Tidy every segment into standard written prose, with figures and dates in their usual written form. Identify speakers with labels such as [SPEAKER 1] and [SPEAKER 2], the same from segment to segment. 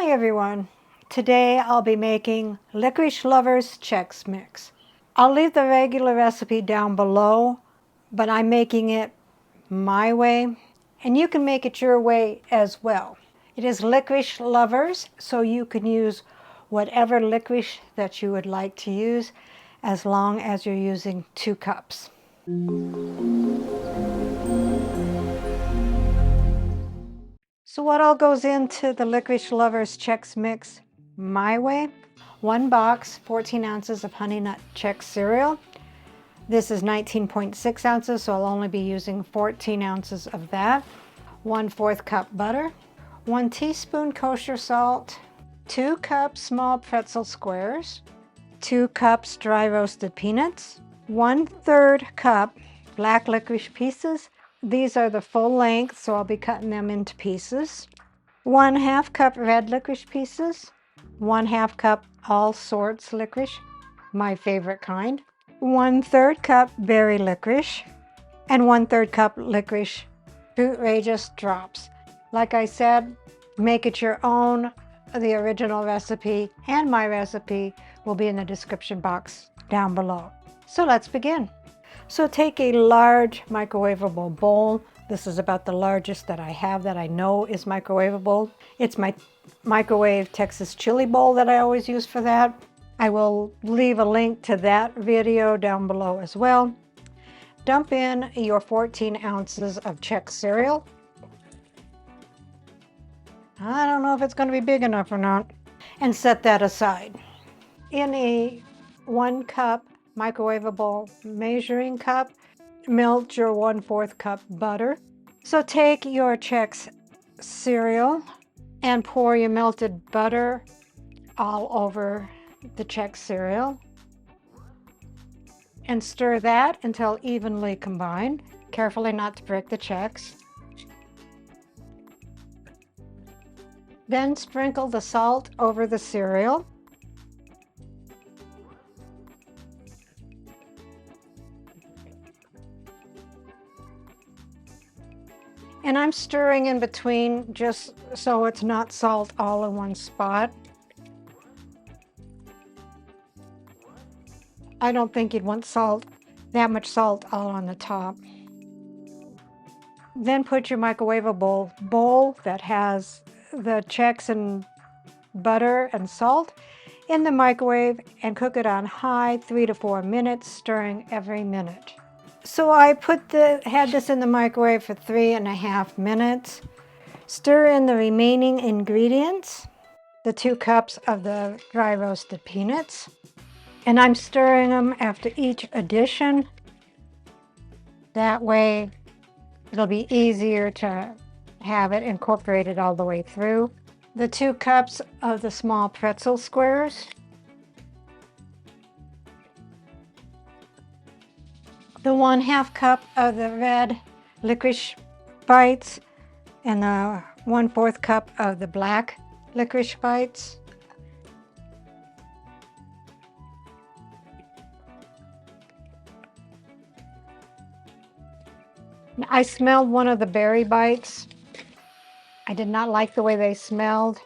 [SPEAKER 1] Hi everyone. Today I'll be making Licorice Lovers Chex Mix. I'll leave the regular recipe down below, but I'm making it my way, and you can make it your way as well. It is Licorice Lovers, so you can use whatever licorice that you would like to use as long as you're using 2 cups. So what all goes into the Licorice Lovers Chex Mix my way? 1 box, 14 ounces of Honey Nut Chex cereal. This is 19.6 ounces, so I'll only be using 14 ounces of that. 1/4 cup butter. 1 teaspoon kosher salt. 2 cups small pretzel squares. 2 cups dry roasted peanuts. 1/3 cup black licorice pieces. These are the full length, so I'll be cutting them into pieces. 1/2 cup red licorice pieces. 1/2 cup all sorts licorice, my favorite kind. 1/3 cup berry licorice, and 1/3 cup licorice fruit drops. Like I said, make it your own. The original recipe and my recipe will be in the description box down below. So let's begin. So take a large microwavable bowl. This is about the largest that I have that I know is microwavable. It's my microwave Texas chili bowl that I always use for that. I will leave a link to that video down below as well. Dump in your 14 ounces of Chex cereal. I don't know if it's going to be big enough or not. And set that aside. In a 1 cup microwavable measuring cup, melt your 1/4 cup butter. So take your Chex cereal and pour your melted butter all over the Chex cereal. And stir that until evenly combined. Carefully not to break the Chex. Then sprinkle the salt over the cereal. And I'm stirring in between just so it's not salt all in one spot. I don't think you'd want that much salt all on the top. Then put your microwavable bowl that has the Chex and butter and salt in the microwave and cook it on high 3 to 4 minutes, stirring every minute. So I had this in the microwave for 3.5 minutes. Stir in the remaining ingredients, the 2 cups of the dry roasted peanuts, and I'm stirring them after each addition. That way it'll be easier to have it incorporated all the way through. The 2 cups of the small pretzel squares. The 1/2 cup of the red licorice bites and the 1/4 cup of the black licorice bites. I smelled one of the berry bites. I did not like the way they smelled.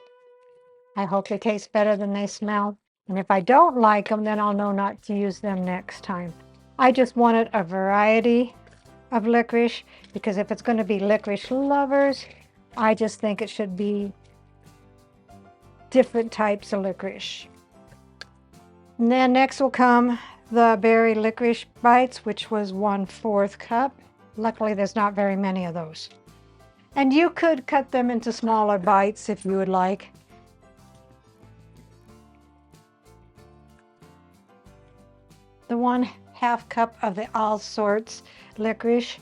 [SPEAKER 1] I hope they taste better than they smell. And if I don't like them, then I'll know not to use them next time. I just wanted a variety of licorice because if it's going to be Licorice Lovers, I just think it should be different types of licorice. And then next will come the berry licorice bites, which was 1/4 cup. Luckily, there's not very many of those. And you could cut them into smaller bites if you would like. The 1/2 cup of the all sorts licorice.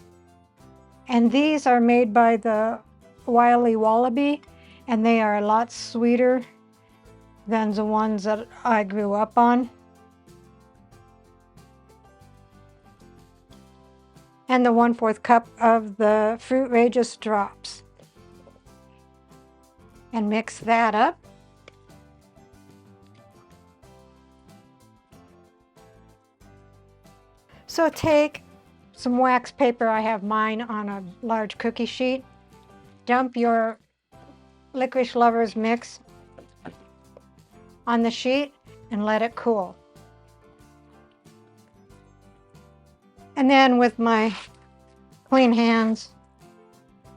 [SPEAKER 1] And these are made by the Wily Wallaby, and they are a lot sweeter than the ones that I grew up on. And the 1/4 cup of the fruit drops. And mix that up. So take some wax paper, I have mine on a large cookie sheet. Dump your Licorice Lovers mix on the sheet and let it cool. And then with my clean hands,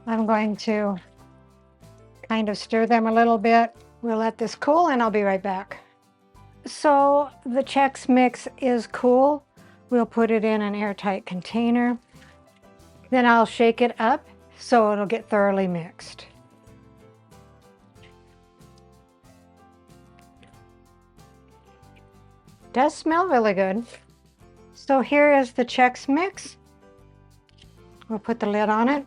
[SPEAKER 1] I'm going to kind of stir them a little bit. We'll let this cool and I'll be right back. So the Chex mix is cool. We'll put it in an airtight container. Then I'll shake it up so it'll get thoroughly mixed. Does smell really good. So here is the Chex mix. We'll put the lid on it.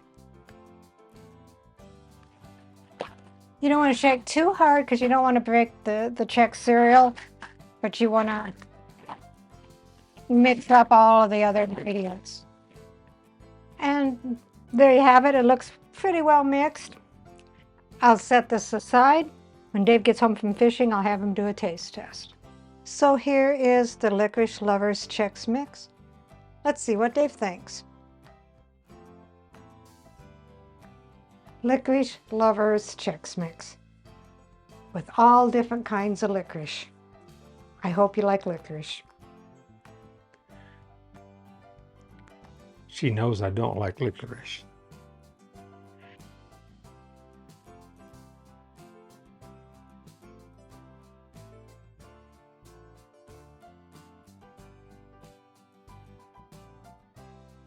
[SPEAKER 1] You don't want to shake too hard because you don't want to break the Chex cereal, but you want to mix up all of the other ingredients. And there you have it. It looks pretty well mixed. I'll set this aside. When Dave gets home from fishing, I'll have him do a taste test. So here is the Licorice Lovers Chex mix. Let's see what Dave thinks. Licorice Lovers Chex mix with all different kinds of licorice. I hope you like licorice.
[SPEAKER 2] She knows I don't like licorice.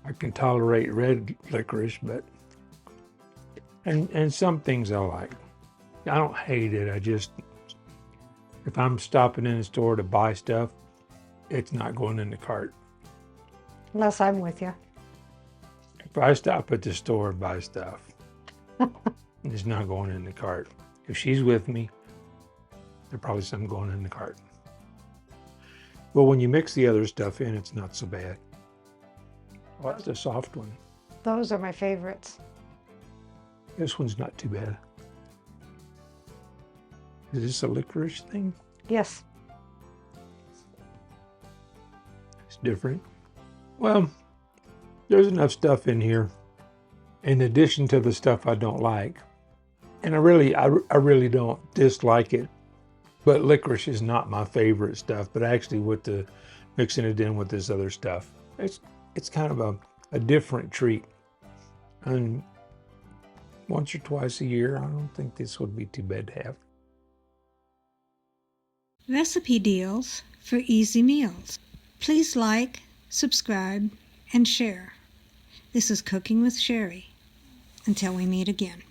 [SPEAKER 2] I can tolerate red licorice, but and some things I like. I don't hate it. I just, if I'm stopping in the store to buy stuff, it's not going in the cart.
[SPEAKER 1] Unless I'm with you.
[SPEAKER 2] If I stop at the store and buy stuff, it's not going in the cart. If she's with me, there's probably some going in the cart. Well, when you mix the other stuff in, it's not so bad. Oh, that's a soft one.
[SPEAKER 1] Those are my favorites.
[SPEAKER 2] This one's not too bad. Is this a licorice thing?
[SPEAKER 1] Yes.
[SPEAKER 2] It's different. Well, there's enough stuff in here, in addition to the stuff I don't like. And I really don't dislike it. But licorice is not my favorite stuff. But actually, with the mixing it in with this other stuff, it's kind of a different treat. And once or twice a year, I don't think this would be too bad to have.
[SPEAKER 1] Recipe deals for easy meals. Please like, subscribe, and share. This is Cooking with Sherry. Until we meet again.